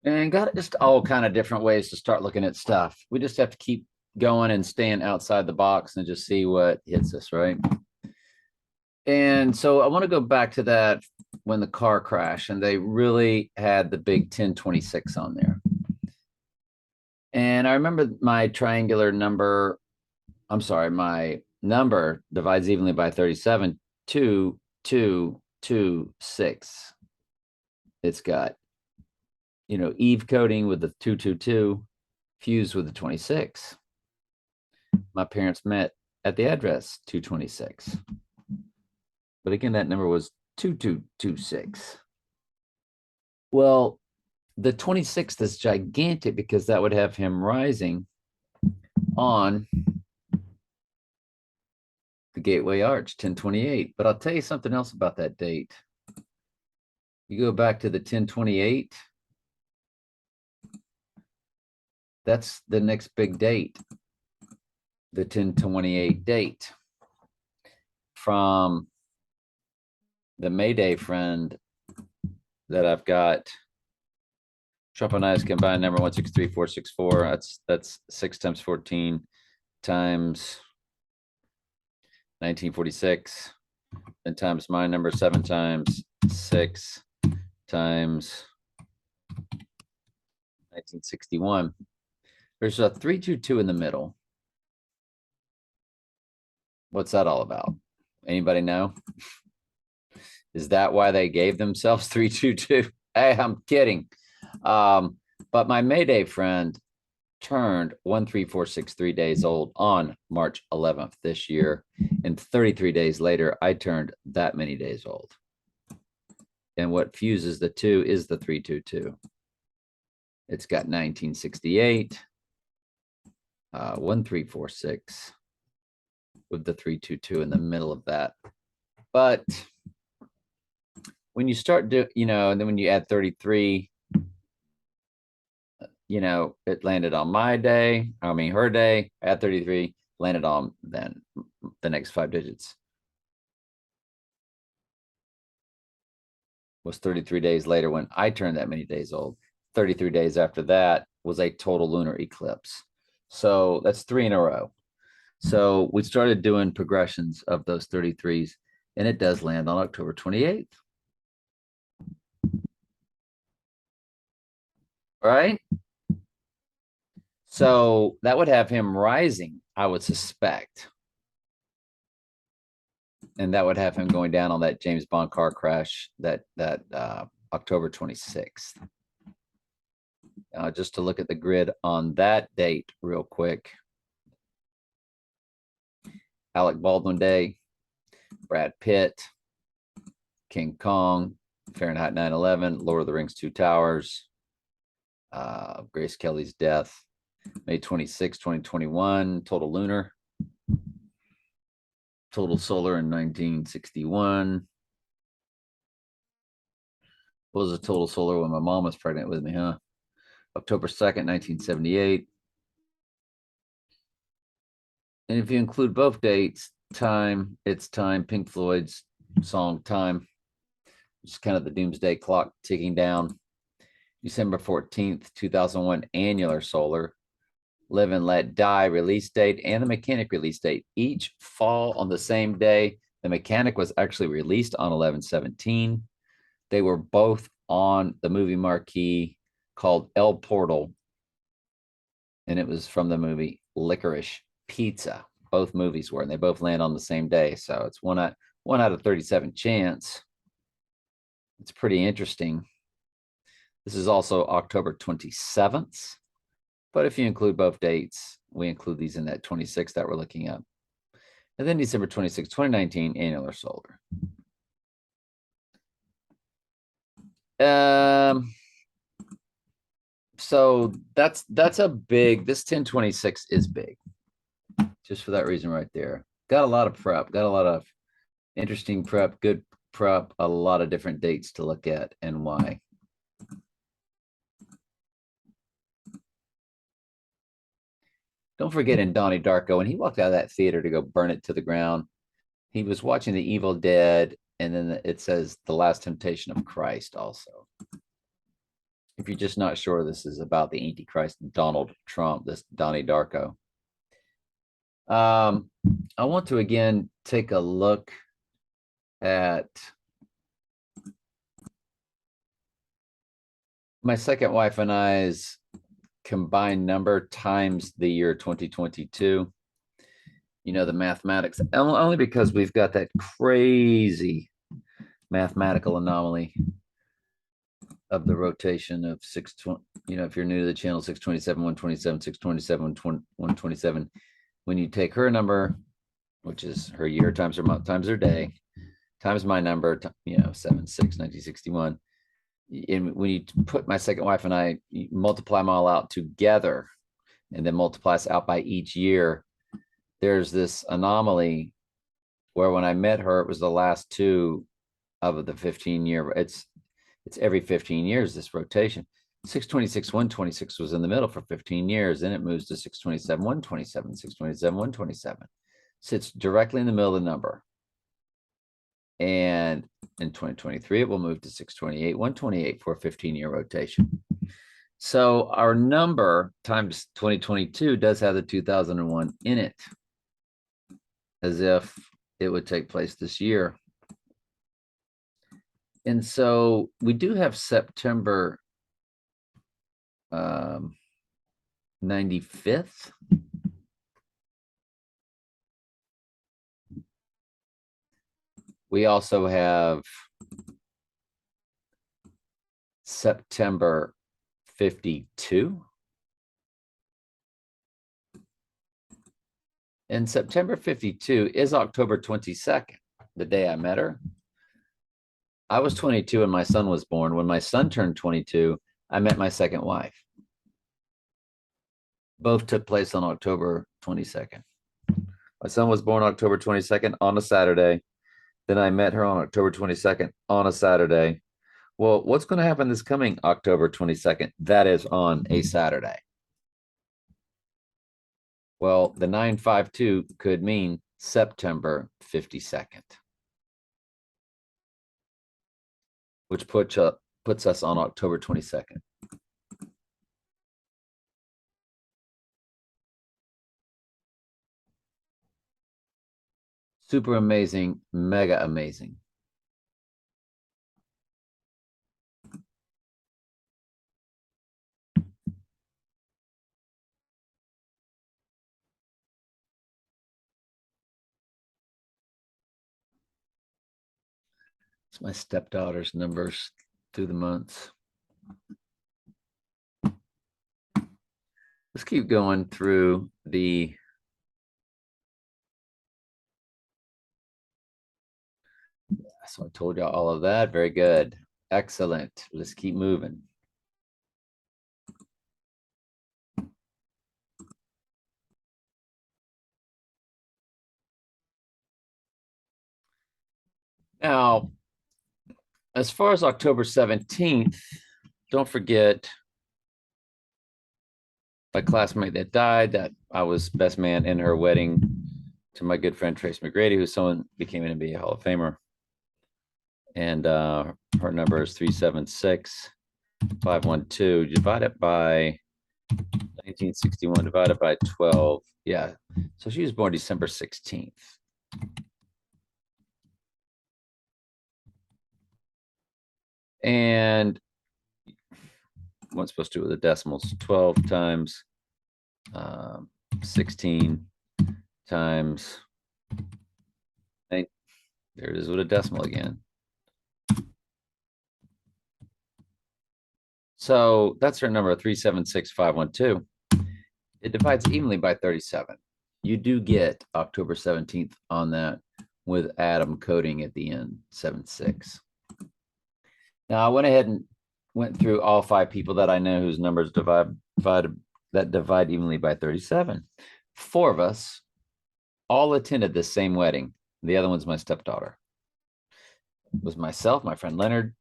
And got just all kind of different ways to start looking at stuff. We just have to keep going and staying outside the box and just see what hits us, right? And so I want to go back to that when the car crashed and they really had the big 1026 on there. And I remember my triangular number, I'm sorry, my number divides evenly by 37, 2, 2, 2, 6. It's got, Eve coding with the 222 fused with the 26. My parents met at the address 226. But again, that number was 2226. Well, the 26th is gigantic because that would have him rising on the Gateway Arch, 1028. But I'll tell you something else about that date. You go back to the 1028, that's the next big date, the 1028 date from the Mayday friend that I've got. Trump and I's combined number 163464. That's 6 times 14 times 1946, and times my number 7 times 6 times 1961. There's a 322 in the middle. What's that all about? Anybody know? Is that why they gave themselves 322? Hey, I'm kidding. But my Mayday friend turned 13463 days old on March 11th this year. And 33 days later, I turned that many days old. And what fuses the two is the 322. It's got 1968, 1346 with the 322 in the middle of that. But when you start and then when you add 33, it landed on my day. I mean, her day at 33 landed on then the next 5 digits was 33 days later when I turned that many days old. 33 days after that was a total lunar eclipse. So that's 3 in a row. So we started doing progressions of those 33s, and it does land on October 28th. Right? So that would have him rising, I would suspect. And that would have him going down on that James Bond car crash that October 26th. Just to look at the grid on that date real quick. Alec Baldwin Day, Brad Pitt, King Kong, Fahrenheit 9/11, Lord of the Rings, Two Towers, Grace Kelly's death, May 26, 2021, total lunar, total solar in 1961. What was a total solar when my mom was pregnant with me, huh? October 2nd, 1978. And if you include both dates, time, it's time, Pink Floyd's song Time, which is kind of the doomsday clock ticking down. December 14th, 2001, annular solar. Live and Let Die release date and the Mechanic release date each fall on the same day. The Mechanic was actually released on 11/17. They were both on the movie marquee called El Portal, and it was from the movie Licorice Pizza. Both movies were, and they both land on the same day. So it's one out of 37 chance. It's pretty interesting. This is also October 27th. But if you include both dates, we include these in that 26 that we're looking at. And then December 26, 2019, annular solar. So that's a big, this 1026 is big. Just for that reason right there. Got a lot of prep, got a lot of interesting prep, good prep, a lot of different dates to look at and why. Don't forget in Donnie Darko, when he walked out of that theater to go burn it to the ground, he was watching The Evil Dead, and then it says The Last Temptation of Christ also. if you're just not sure, this is about the Antichrist, Donald Trump, this Donnie Darko. I want to again take a look at my second wife and I's combined number times the year 2022. You know, the mathematics, only because we've got that crazy mathematical anomaly of the rotation of 620. You know, if you're new to the channel, 627, 127, 627, 127. When you take her number, which is her year times her month times her day, times my number, you know, 7/6/1961. And when you put my second wife and I, multiply them all out together and then multiply us out by each year, there's this anomaly where when I met her, it was the last two of the 15-year. It's every 15 years, this rotation. 626, 126 was in the middle for 15 years. Then it moves to 627, 127, 627, 127. Sits directly in the middle of the number. And in 2023, it will move to 628, 128 for a 15-year rotation. So our number times 2022 does have the 2001 in it, as if it would take place this year. And so we do have September 95th. We also have September 52. And September 52 is October 22nd, the day I met her. I was 22 and my son was born. When my son turned 22, I met my second wife. Both took place on October 22nd. My son was born October 22nd on a Saturday. Then I met her on October 22nd on a Saturday. Well, what's going to happen this coming October 22nd? That is on a Saturday. Well, the 952 could mean September 52nd, which puts us on October 22nd. Super amazing, mega amazing. It's my stepdaughter's numbers through the months. Let's keep going through the so I told you all of that. Very good. Excellent. Let's keep moving. Now, as far as October 17th, don't forget my classmate that died, that I was best man in her wedding to my good friend Trace McGrady, who's someone became an NBA Hall of Famer. And her number is 376-512. Divided by 1961, divided by 12. Yeah. So she was born December 16th. And what's supposed to do with the decimals? 12 times 16 times 9. There it is with a decimal again. So that's her number, 376-512. It divides evenly by 37. You do get October 17th on that with atom coding at the end, 76. Now I went ahead and went through all 5 people that I know whose numbers divide evenly by 37. 4 of us all attended this same wedding. The other one's my stepdaughter. It was myself, my friend Leonard,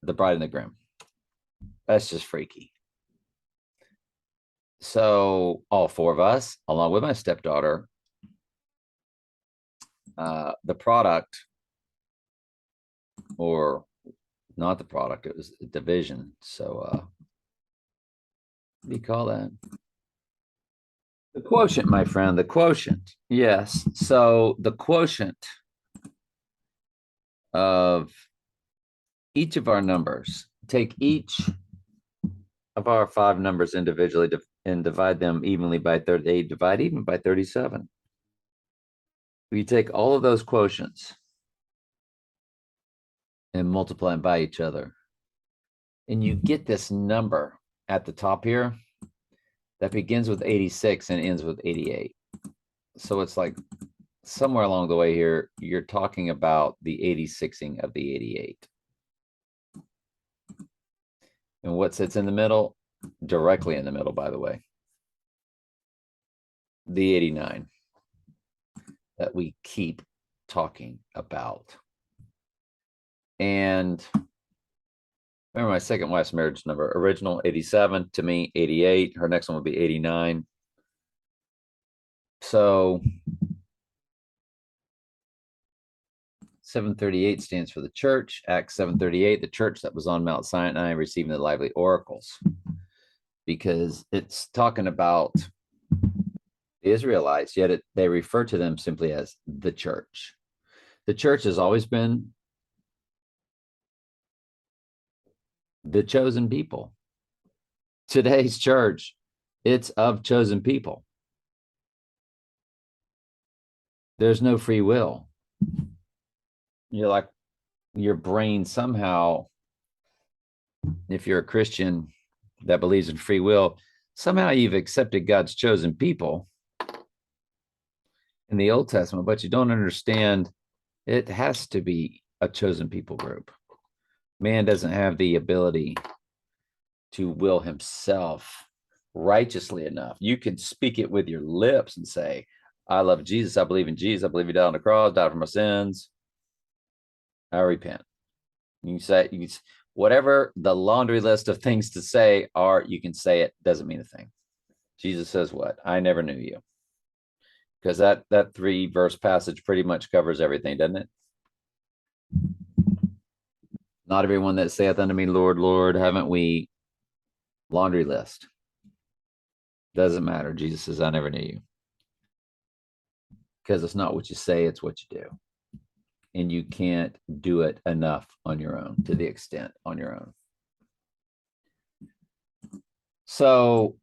the bride and the groom. That's just freaky. So all 4 of us, along with my stepdaughter, the product, or not the product, it was a division. So What do you call that? The quotient, my friend, the quotient. Yes. So the quotient of each of our numbers, take each of our 5 numbers individually and divide them evenly by 38, divide even by 37. You take all of those quotients and multiply them by each other. And you get this number at the top here that begins with 86 and ends with 88. So it's like somewhere along the way here, you're talking about the 86ing of the 88. And what sits in the middle? Directly in the middle, by the way. The 89 that we keep talking about. And remember my second wife's marriage number, original 87, to me 88. Her next one would be 89. So 738 stands for the church. Acts 7:38, the church that was on Mount Sinai receiving the lively oracles, because it's talking about the Israelites, yet they refer to them simply as the church. The church has always been the chosen people. Today's church, it's of chosen people. There's no free will. You're like, your brain somehow, if you're a Christian that believes in free will, somehow you've accepted God's chosen people in the Old Testament, but you don't understand it has to be a chosen people group. Man doesn't have the ability to will himself righteously enough. You can speak it with your lips and say, I love Jesus. I believe in Jesus. I believe he died on the cross, died for my sins. I repent. You can say, whatever the laundry list of things to say are, you can say it, doesn't mean a thing. Jesus says what? I never knew you. Because that 3-verse passage pretty much covers everything, doesn't it? Not everyone that saith unto me, Lord, Lord, haven't we? Laundry list. Doesn't matter. Jesus says, I never knew you. Because it's not what you say, it's what you do. And you can't do it enough on your own, to the extent on your own. So,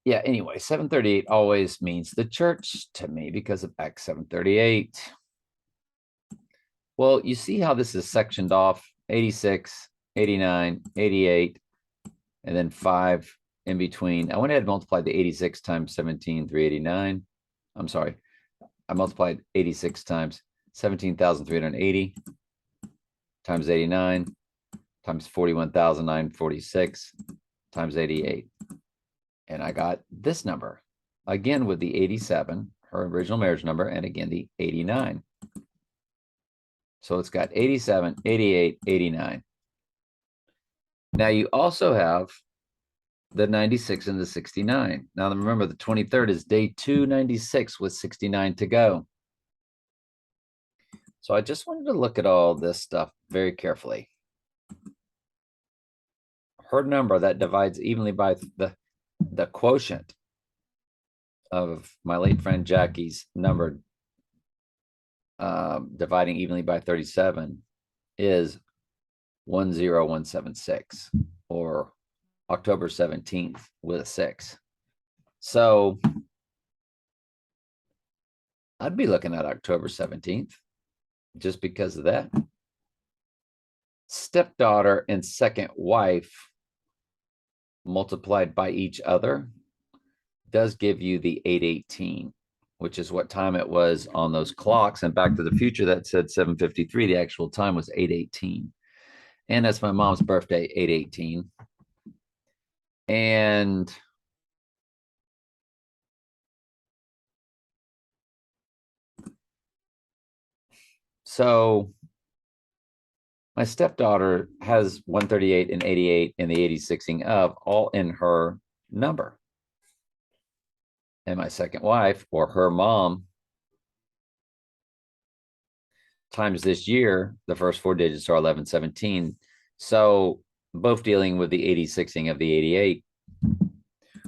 yeah, anyway, 738 always means the church to me because of Acts 7:38. Well, you see how this is sectioned off: 86, 89, 88, and then 5 in between. I went ahead and multiplied the 86 times 17,389. I'm sorry. I multiplied 86 times 17,380 times 89 times 41,946 times 88. And I got this number, again with the 87, her original marriage number, and again the 89. So it's got 87, 88, 89. Now you also have the 96 and the 69. Now remember, the 23rd is day 296 with 69 to go. So I just wanted to look at all this stuff very carefully. Her number that divides evenly by the quotient of my late friend Jackie's number, dividing evenly by 37, is 10176, or October 17th with a 6. So I'd be looking at October 17th just because of that. Stepdaughter and second wife multiplied by each other does give you the 818, which is what time it was on those clocks. And Back to the Future, that said 7:53. The actual time was 818. And that's my mom's birthday, 818. And so my stepdaughter has 138 and 88 and the 86ing of all in her number. And my second wife, or her mom, times this year, the first 4 digits are 1117. So both dealing with the 86ing of the 88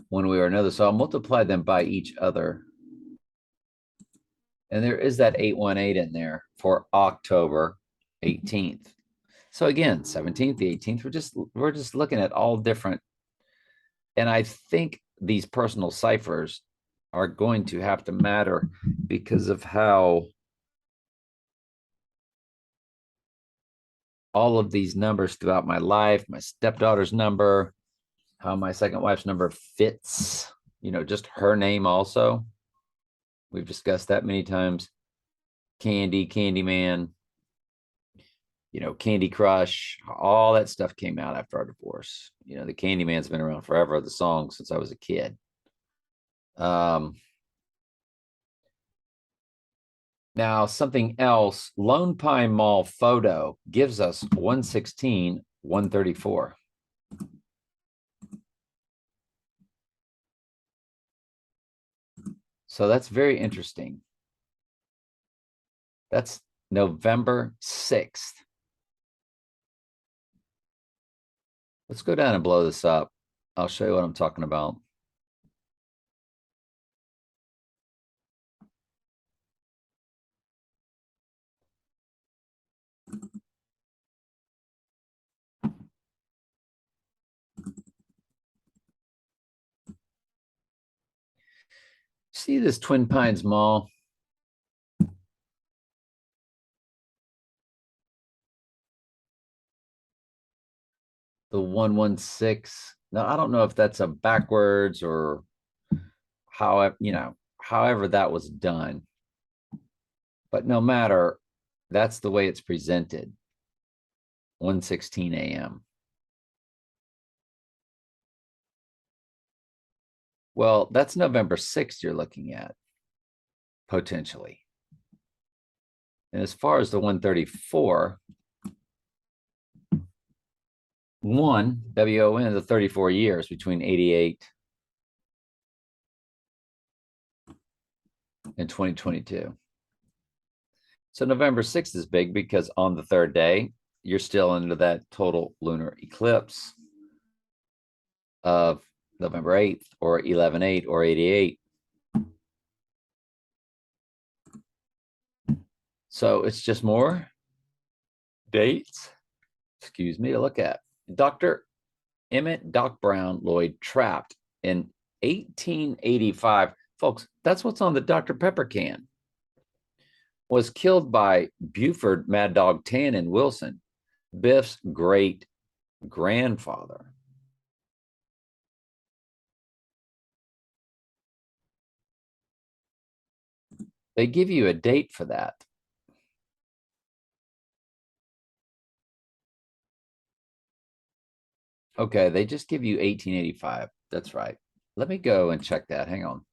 one way or another. So I'll multiply them by each other. And there is that 818 in there for October 18th. So again, 17th, the 18th, we're just looking at all different. And I think these personal ciphers are going to have to matter because of how all of these numbers throughout my life, my stepdaughter's number, how my second wife's number fits, just her name also. We've discussed that many times. Candy, Candyman, Candy Crush, all that stuff came out after our divorce. The Candyman's been around forever, the song, since I was a kid. Now, something else, Lone Pine Mall photo gives us 116, 134. So that's very interesting. That's November 6th. Let's go down and blow this up. I'll show you what I'm talking about. See this Twin Pines Mall? The 116. Now, I don't know if that's a backwards or however that was done. But no matter, that's the way it's presented. 1:16 a.m. Well, that's November 6th you're looking at, potentially. And as far as the 134, WON, the 34 years between 88 and 2022. So November 6th is big because on the third day, you're still into that total lunar eclipse of November 8th or 11/8 or 88. So it's just more dates, to look at. Dr. Emmett Doc Brown Lloyd trapped in 1885. Folks, that's what's on the Dr. Pepper can. Was killed by Buford Mad Dog Tannen Wilson, Biff's great grandfather. They give you a date for that. Okay, they just give you 1885. That's right. Let me go and check that. Hang on.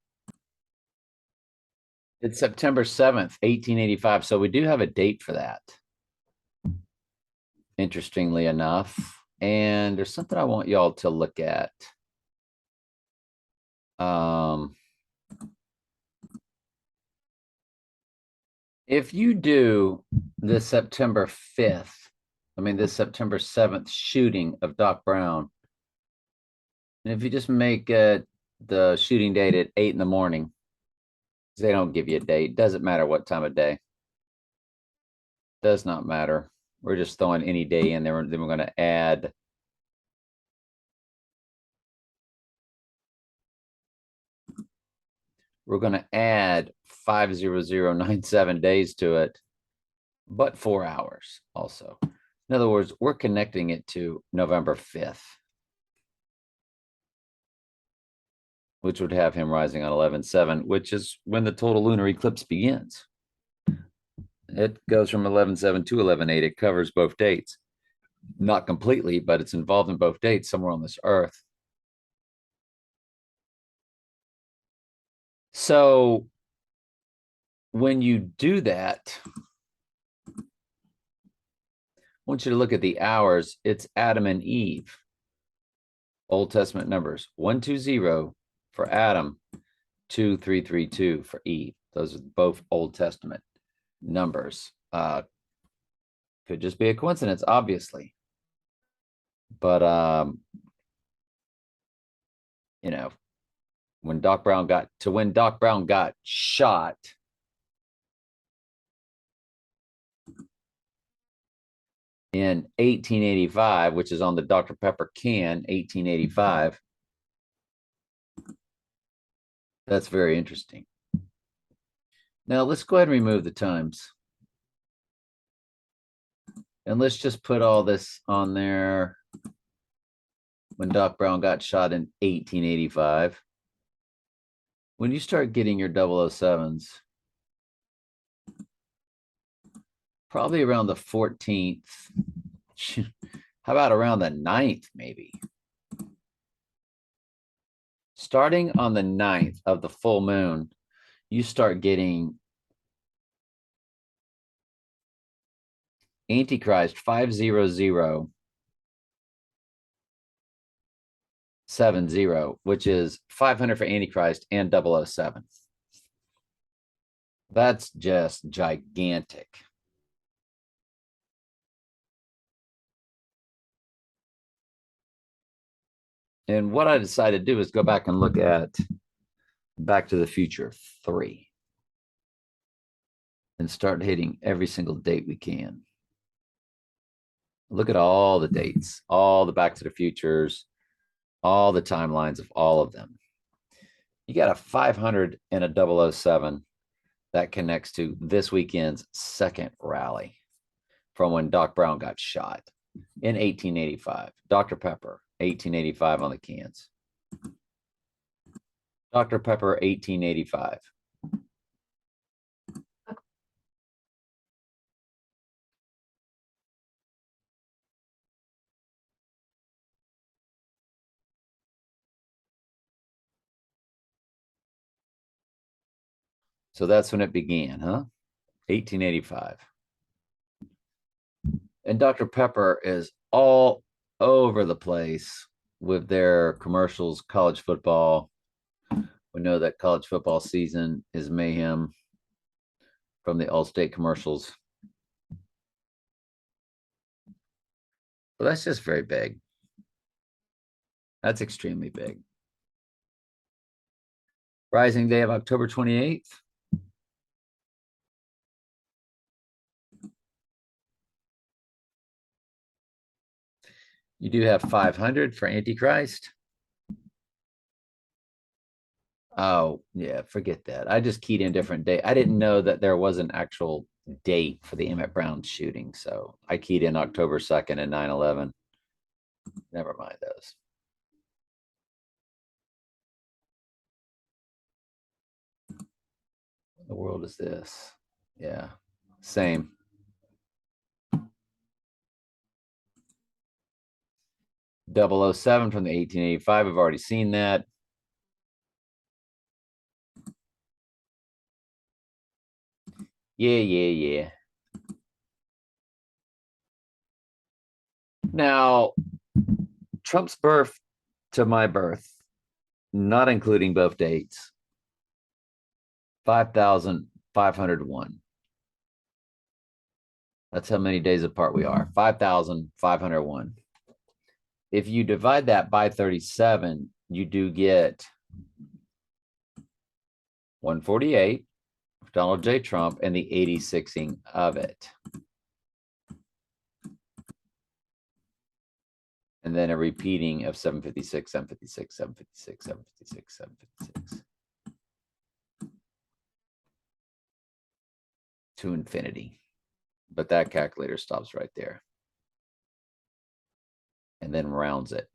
It's September 7th, 1885. So we do have a date for that. Interestingly enough. And there's something I want y'all to look at. If you do this September 5th, this September 7th shooting of Doc Brown, and if you just make the shooting date at 8 in the morning, they don't give you a date. Doesn't matter what time of day. Does not matter. We're just throwing any day in there, and then we're going to add we're going to add 50097 days to it, but 4 hours also. In other words, we're connecting it to November 5th, which would have him rising on 11/7, which is when the total lunar eclipse begins. It goes from 11/7 to 11/8. It covers both dates. Not completely, but it's involved in both dates somewhere on this earth. So when you do that, I want you to look at the hours. It's Adam and Eve. Old Testament numbers. 120 for Adam, 2332 for Eve. Those are both Old Testament numbers. Could just be a coincidence, obviously. But you know, when Doc Brown got shot in 1885, which is on the Dr. Pepper can, 1885. That's very interesting. Now let's go ahead and remove the times. And let's just put all this on there. When Doc Brown got shot in 1885. When you start getting your 007s, probably around the 14th. How about around the 9th, maybe? Starting on the 9th of the full moon, you start getting Antichrist 50070, which is 500 for Antichrist and 007. That's just gigantic. And what I decided to do is go back and look at Back to the Future 3 and start hitting every single date we can. Look at all the dates, all the Back to the Futures, all the timelines of all of them. You got a 500 and a 007 that connects to this weekend's second rally from when Doc Brown got shot in 1885. Dr. Pepper, 1885 on the cans. Dr. Pepper, 1885. So that's when it began, huh? 1885. And Dr. Pepper is all over the place with their commercials, college football. We know that college football season is mayhem from the Allstate commercials. But that's just very big. That's extremely big. Rising day of October 28th. You do have 500 for Antichrist. Oh, yeah, forget that. I just keyed in different date. I didn't know that there was an actual date for the Emmett Brown shooting. So I keyed in October 2nd and 9/11. Never mind those. What the world is this? Yeah, same. 007 from the 1885. I've already seen that. Yeah. Now, Trump's birth to my birth, not including both dates, 5,501. That's how many days apart we are. 5,501. If you divide that by 37, you do get 148 for Donald J. Trump and the 86ing of it. And then a repeating of 756, 756, 756, 756, 756. To infinity. But that calculator stops right there. And then rounds it.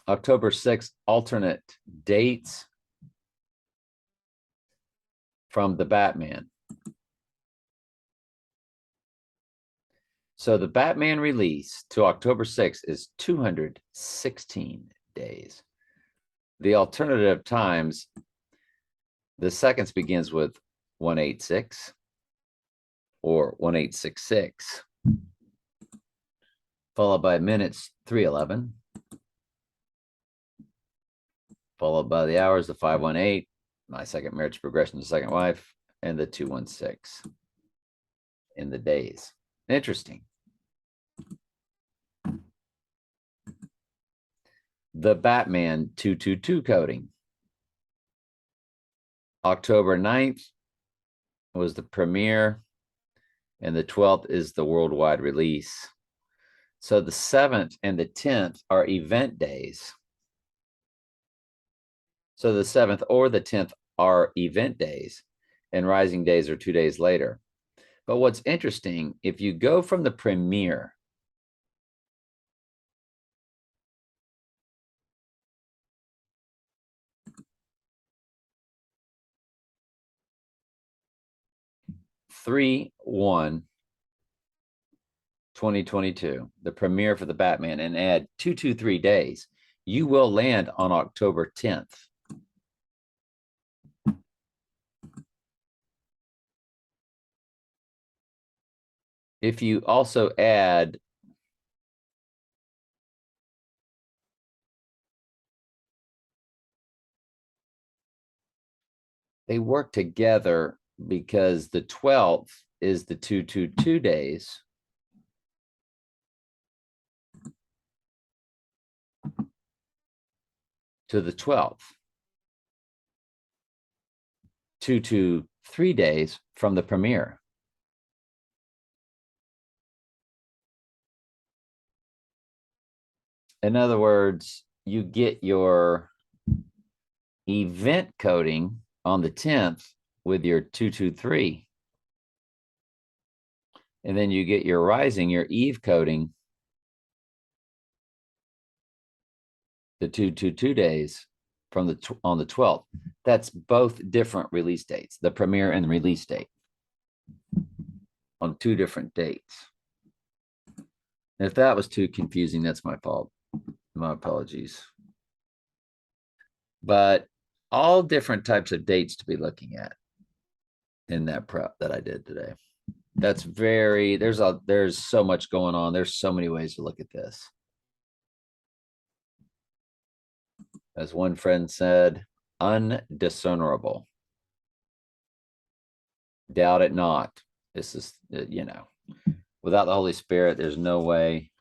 October 6th, alternate dates from the Batman. So the Batman release to October 6th is 216 days. The alternative times, the seconds begins with 186 or 1866, followed by minutes 311, followed by the hours, the 518, my second marriage progression to second wife, and the 216 in the days. Interesting. The Batman 222 coding. October 9th was the premiere, and the 12th is the worldwide release. So the 7th and the 10th are event days. So the 7th or the 10th are event days, and rising days are 2 days later. But what's interesting, if you go from the premiere, (3/1) 2022, the premiere for the Batman, and add 223 days, you will land on October 10th. If you also add they work together because the 12th is the 222 days. To the 12th. 223 days from the premiere. In other words, you get your event coding on the 10th with your 223. And then you get your rising, your eve coding, the 222 days from the on the 12th. That's both different release dates, the premiere and the release date, on 2 different dates. And if that was too confusing, that's my fault. My apologies. But all different types of dates to be looking at in that prep that I did today. That's very, there's so much going on. There's so many ways to look at this. As one friend said, undiscernible. Doubt it not. This is, without the Holy Spirit, there's no way,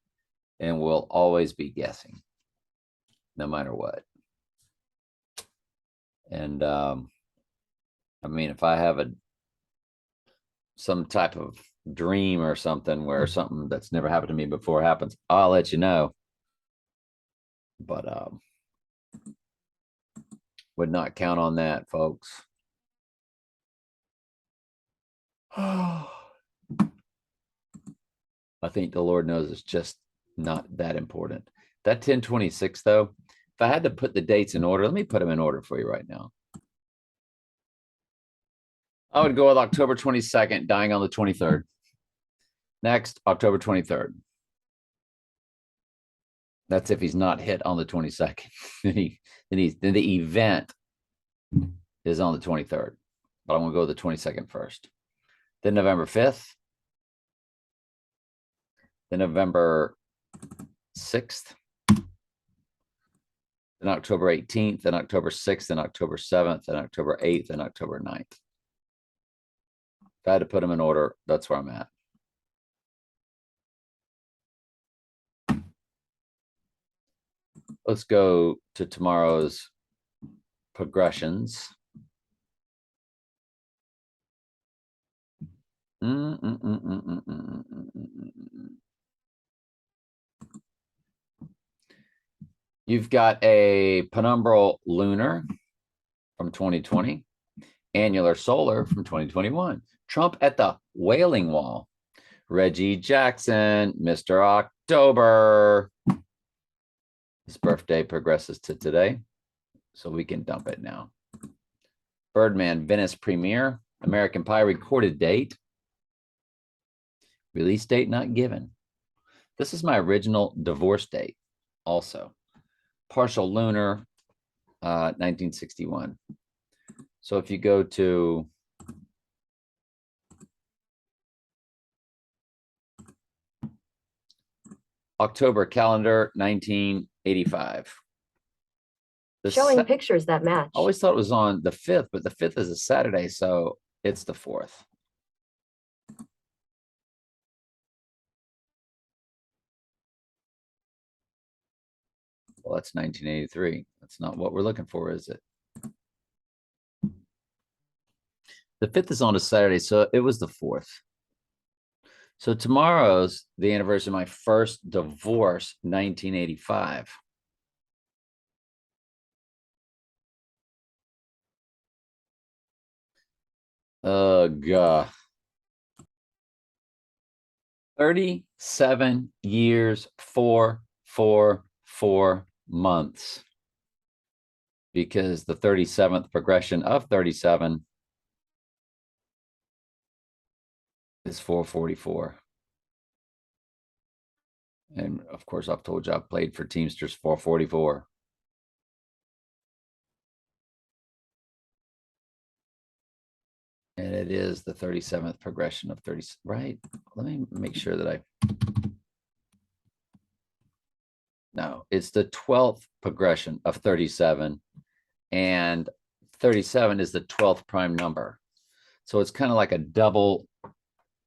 and we'll always be guessing, no matter what. And I mean, if I have some type of dream or something where something that's never happened to me before happens, I'll let you know. But would not count on that, folks. I think the Lord knows it's just not that important. That 1026, though, if I had to put the dates in order, let me put them in order for you right now. I would go with October 22nd, dying on the 23rd. Next, October 23rd. That's if he's not hit on the 22nd. then the event is on the 23rd. But I'm going to go with the 22nd first. Then November 5th. Then November 6th. Then October 18th, then October 6th, then October 7th, then October 8th, and October 9th. If I had to put them in order, that's where I'm at. Let's go to tomorrow's progressions. You've got a penumbral lunar from 2020, annular solar from 2021. Trump at the Wailing Wall. Reggie Jackson, Mr. October. His birthday progresses to today, so we can dump it now. Birdman Venice premiere. American Pie recorded date. Release date not given. This is my original divorce date also. Partial lunar, 1961. So if you go to October calendar, 1985. Showing pictures that match. I always thought it was on the 5th, but the 5th is a Saturday. So It's the 4th. Well, that's 1983. That's not what we're looking for, is it? The 5th is on a Saturday, so it was the 4th. So tomorrow's the anniversary of my first divorce, 1985. God. 37 years, 4 months. Because the 37th progression of 37 is 444. And of course, I've told you I've played for Teamsters 444. And it is the 37th progression of 30, right? Let me make sure that no, it's the 12th progression of 37. And 37 is the 12th prime number. So it's kind of like a double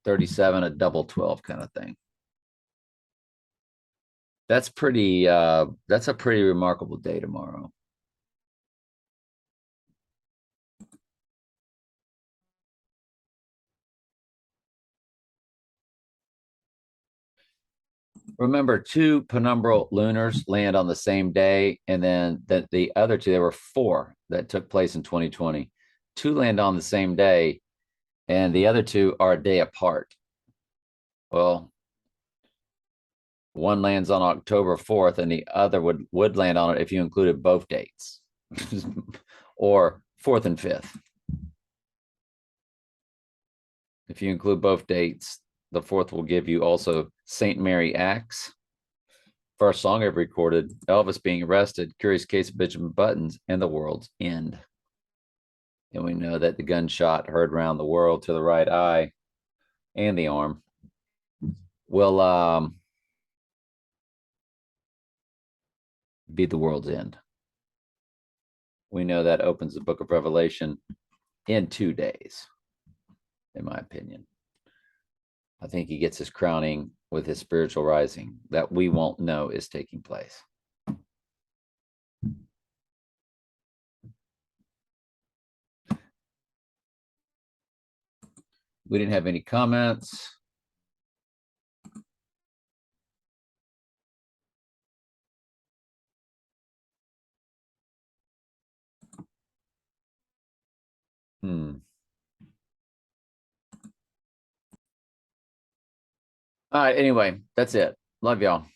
37, a double 12 kind of thing. That's a pretty remarkable day tomorrow. Remember, 2 penumbral lunars land on the same day, and then the other 2, there were 4 that took place in 2020. 2 land on the same day, and the other 2 are a day apart. Well, one lands on October 4th, and the other would land on it if you included both dates, or 4th and 5th. If you include both dates, the 4th will give you also St. Mary Acts. First song ever recorded, Elvis being arrested, Curious Case of Benjamin Buttons, and The World's End. And we know that the gunshot heard around the world to the right eye and the arm will be the world's end. We know that opens the book of Revelation in 2 days, in my opinion. I think he gets his crowning with his spiritual rising that we won't know is taking place. We didn't have any comments. All right. Anyway, that's it. Love y'all.